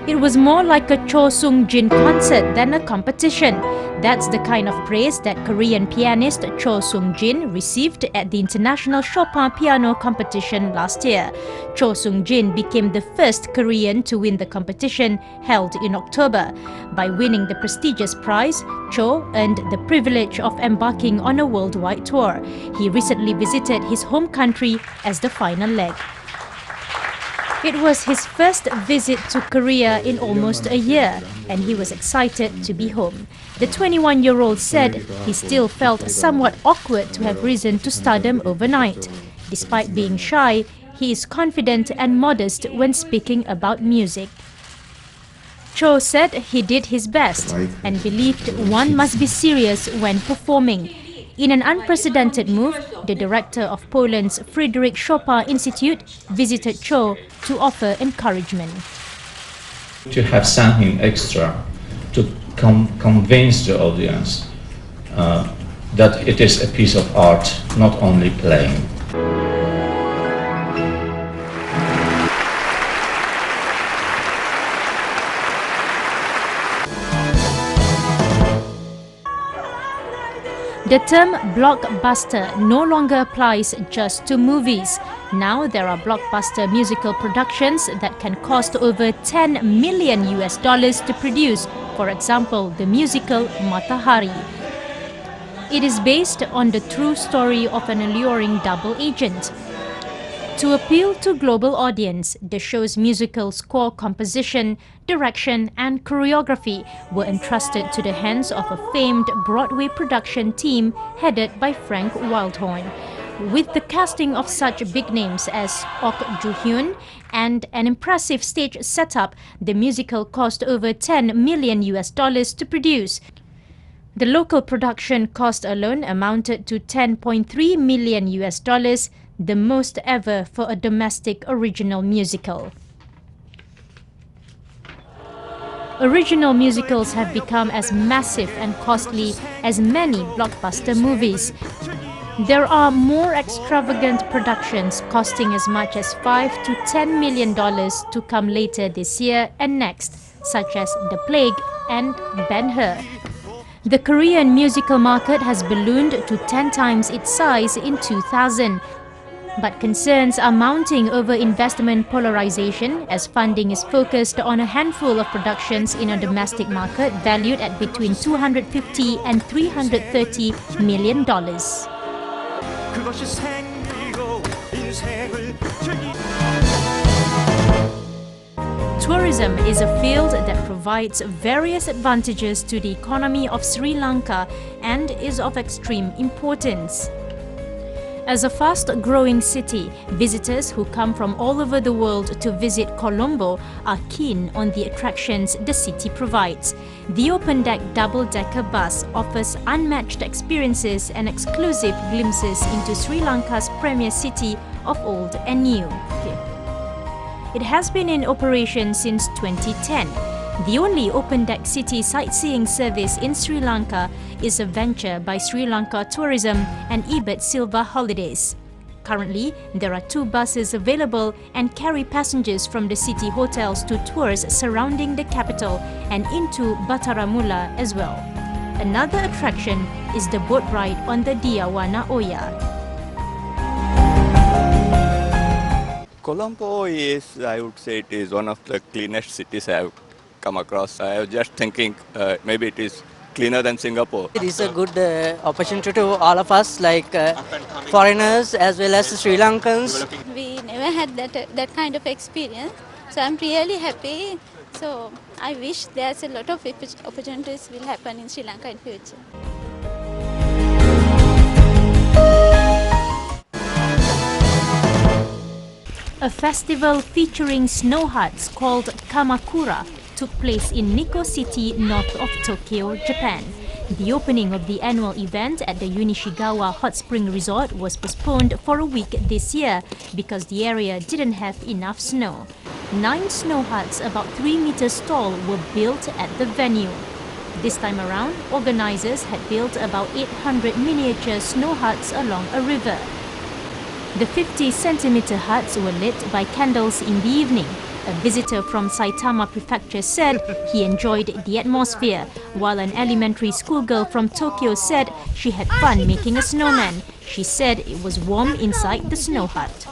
It was more like a Cho Sung-jin concert than a competition. That's the kind of praise that Korean pianist Cho Sung-jin received at the International Chopin Piano Competition last year. Cho Sung-jin became the first Korean to win the competition held in October. By winning the prestigious prize, Cho earned the privilege of embarking on a worldwide tour. He recently visited his home country as the final leg. It was his first visit to Korea in almost a year, and he was excited to be home. The 21-year-old said he still felt somewhat awkward to have risen to stardom overnight. Despite being shy, he is confident and modest when speaking about music. Cho said he did his best and believed one must be serious when performing. In an unprecedented move, the director of Poland's Fryderyk Chopin Institute visited Cho to offer encouragement. To have something extra to convince the audience that it is a piece of art, not only playing. The term blockbuster no longer applies just to movies. Now there are blockbuster musical productions that can cost over $10 million to produce, for example, the musical Matahari. It is based on the true story of an alluring double agent. To appeal to global audience, the show's musical score composition, direction and choreography were entrusted to the hands of a famed Broadway production team headed by Frank Wildhorn. With the casting of such big names as Ok Joo-hyun and an impressive stage setup, the musical cost over $10 million to produce. The local production cost alone amounted to $10.3 million, the most ever for a domestic original musical. Original musicals have become as massive and costly as many blockbuster movies. There are more extravagant productions costing as much as $5 to $10 million to come later this year and next, such as The Plague and Ben-Hur. The Korean musical market has ballooned to 10 times its size in 2000. But concerns are mounting over investment polarization as funding is focused on a handful of productions in a domestic market valued at between $250 and $330 million. Tourism is a field that provides various advantages to the economy of Sri Lanka and is of extreme importance. As a fast-growing city, visitors who come from all over the world to visit Colombo are keen on the attractions the city provides. The open-deck double-decker bus offers unmatched experiences and exclusive glimpses into Sri Lanka's premier city of old and new. It has been in operation since 2010. The only open-deck city sightseeing service in Sri Lanka is a venture by Sri Lanka Tourism and Ebert Silva Holidays. Currently, there are 2 buses available and carry passengers from the city hotels to tours surrounding the capital and into Bataramula as well. Another attraction is the boat ride on the Diawana Oya. Colombo is, I would say, it is one of the cleanest cities I have come across. I was just thinking maybe it is cleaner than Singapore. It is a good opportunity to all of us, like foreigners as well as Sri Lankans. We never had that kind of experience, so I'm really happy. So I wish there's a lot of opportunities will happen in Sri Lanka in future. A festival featuring snow huts called Kamakura took place in Nikko City, north of Tokyo, Japan. The opening of the annual event at the Unishigawa Hot Spring Resort was postponed for a week this year because the area didn't have enough snow. 9 snow huts about 3 meters tall were built at the venue. This time around, organizers had built about 800 miniature snow huts along a river. The 50-centimeter huts were lit by candles in the evening. A visitor from Saitama Prefecture said he enjoyed the atmosphere, while an elementary schoolgirl from Tokyo said she had fun making a snowman. She said it was warm inside the snow hut.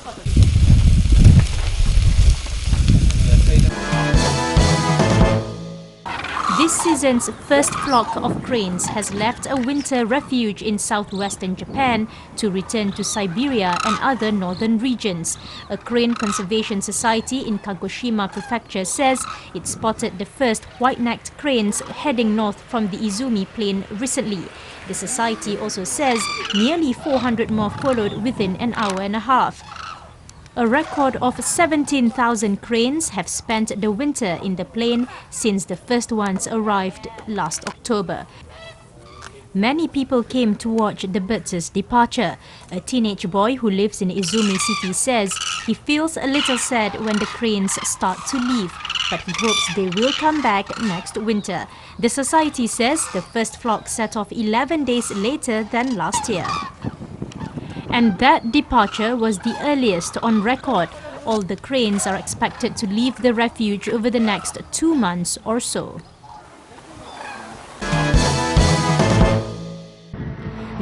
This season's first flock of cranes has left a winter refuge in southwestern Japan to return to Siberia and other northern regions. A crane conservation society in Kagoshima Prefecture says it spotted the first white-necked cranes heading north from the Izumi Plain recently. The society also says nearly 400 more followed within an hour and a half. A record of 17,000 cranes have spent the winter in the plain since the first ones arrived last October. Many people came to watch the birds' departure. A teenage boy who lives in Izumi City says he feels a little sad when the cranes start to leave, but he hopes they will come back next winter. The society says the first flock set off 11 days later than last year. And that departure was the earliest on record. All the cranes are expected to leave the refuge over the next 2 months or so.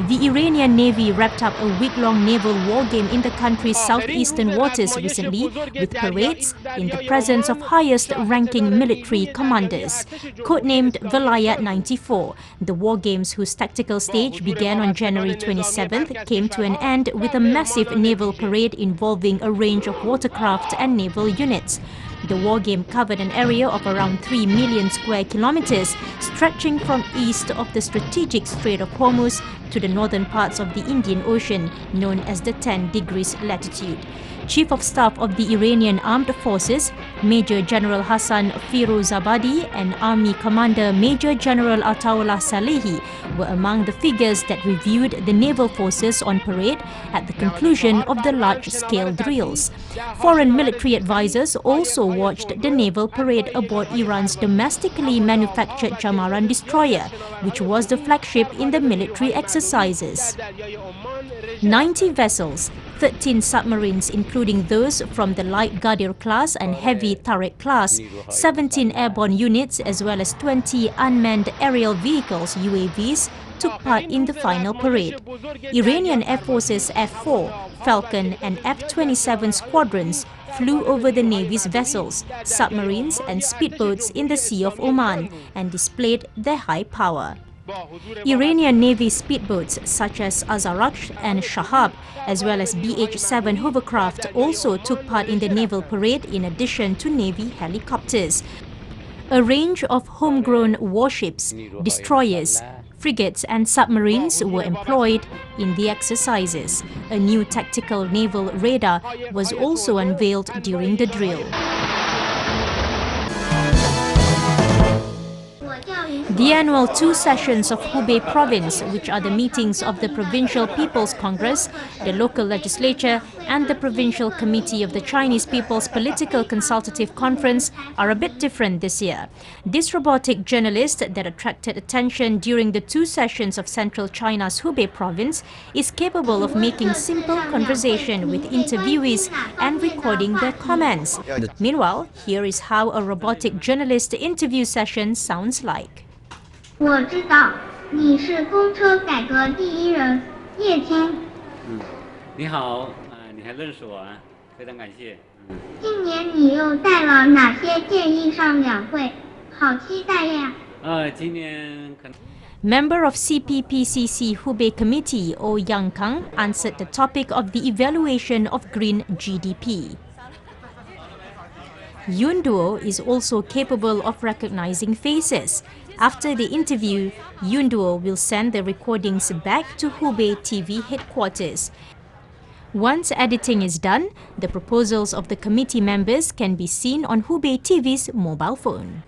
The Iranian Navy wrapped up a week-long naval war game in the country's southeastern waters recently, with parades in the presence of highest-ranking military commanders. Codenamed Velayat 94, the war games, whose tactical stage began on January 27th, came to an end with a massive naval parade involving a range of watercraft and naval units. The war game covered an area of around 3 million square kilometers, stretching from east of the strategic Strait of Hormuz to the northern parts of the Indian Ocean, known as the 10 degrees latitude. Chief of Staff of the Iranian Armed Forces, Major General Hassan Firozabadi, and Army Commander Major General Ataullah Salehi were among the figures that reviewed the naval forces on parade at the conclusion of the large-scale drills. Foreign military advisors also watched the naval parade aboard Iran's domestically manufactured Jamaran destroyer, which was the flagship in the military exercises. 90 vessels, 13 submarines including those from the light Ghadir class and heavy Tariq class, 17 airborne units as well as 20 unmanned aerial vehicles UAVs took part in the final parade. Iranian Air Force's F-4, Falcon and F-27 squadrons flew over the Navy's vessels, submarines and speedboats in the Sea of Oman and displayed their high power. Iranian Navy speedboats such as Azaraksh and Shahab, as well as BH-7 hovercraft, also took part in the naval parade in addition to Navy helicopters. A range of homegrown warships, destroyers, frigates and submarines were employed in the exercises. A new tactical naval radar was also unveiled during the drill. The annual 2 sessions of Hubei Province, which are the meetings of the Provincial People's Congress, the local legislature and the Provincial Committee of the Chinese People's Political Consultative Conference, are a bit different this year. This robotic journalist that attracted attention during the 2 sessions of central China's Hubei Province is capable of making simple conversation with interviewees and recording their comments. Meanwhile, here is how a robotic journalist interview session sounds like. 我知道你是公车改革第一人叶青。你好，你还认识我啊？非常感谢。今年你又在了哪些建议上两会？好期待呀！今年可能。 Member of CPPCC Hubei Committee Oh Yang Kang answered the topic of the evaluation of green GDP. Yun Duo is also capable of recognizing faces. After the interview, Yun Duo will send the recordings back to Hubei TV headquarters. Once editing is done, the proposals of the committee members can be seen on Hubei TV's mobile phone.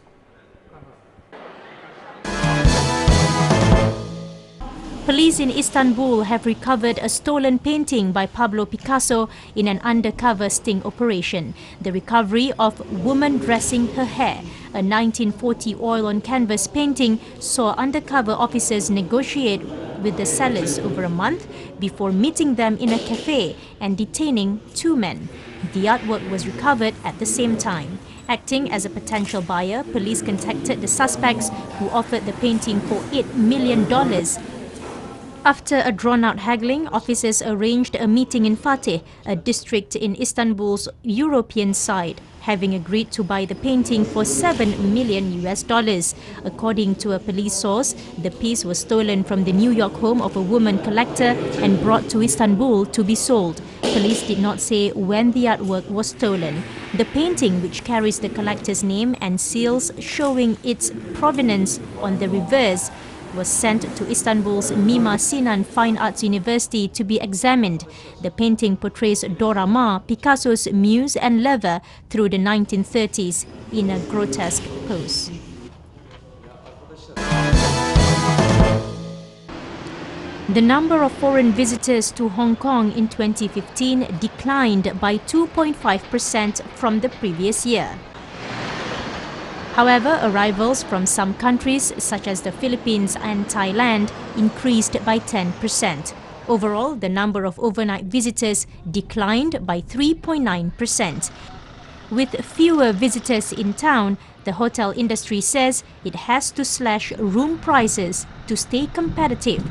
Police in Istanbul have recovered a stolen painting by Pablo Picasso in an undercover sting operation. The recovery of Woman Dressing Her Hair, a 1940 oil-on-canvas painting, saw undercover officers negotiate with the sellers over a month before meeting them in a cafe and detaining 2 men. The artwork was recovered at the same time. Acting as a potential buyer, police contacted the suspects who offered the painting for $8 million. After a drawn-out haggling, officers arranged a meeting in Fatih, a district in Istanbul's European side, having agreed to buy the painting for $7 million. According to a police source, the piece was stolen from the New York home of a woman collector and brought to Istanbul to be sold. Police did not say when the artwork was stolen. The painting, which carries the collector's name and seals showing its provenance on the reverse, was sent to Istanbul's Mimar Sinan Fine Arts University to be examined. The painting portrays Dora Maar, Picasso's muse and lover, through the 1930s in a grotesque pose. The number of foreign visitors to Hong Kong in 2015 declined by 2.5% from the previous year. However, arrivals from some countries, such as the Philippines and Thailand, increased by 10%. Overall, the number of overnight visitors declined by 3.9%. With fewer visitors in town, the hotel industry says it has to slash room prices to stay competitive.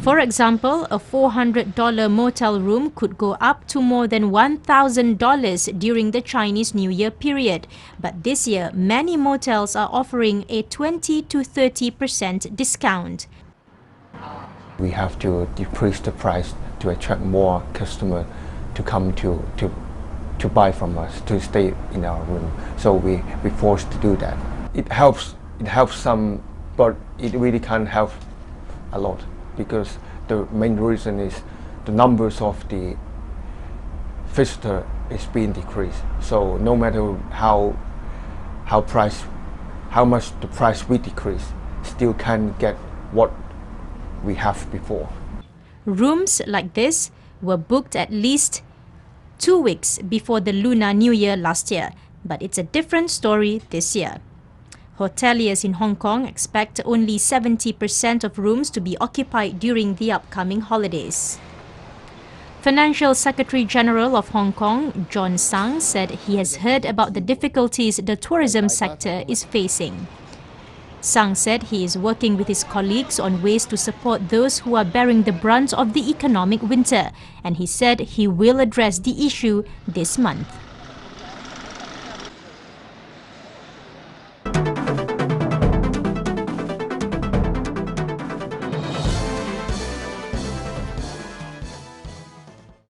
For example, a $400 motel room could go up to more than $1,000 during the Chinese New Year period. But this year, many motels are offering a 20 to 30% discount. We have to decrease the price to attract more customers to come to buy from us, to stay in our room. So we're forced to do that. It helps some, but it really can't help a lot, because the main reason is the numbers of the visitor is being decreased. So no matter how much the price we decrease, still can't get what we have before. Rooms like this were booked at least 2 weeks before the Lunar New Year last year, but it's a different story this year. Hoteliers in Hong Kong expect only 70% of rooms to be occupied during the upcoming holidays. Financial Secretary General of Hong Kong, John Tsang, said he has heard about the difficulties the tourism sector is facing. Tsang said he is working with his colleagues on ways to support those who are bearing the brunt of the economic winter, and he said he will address the issue this month.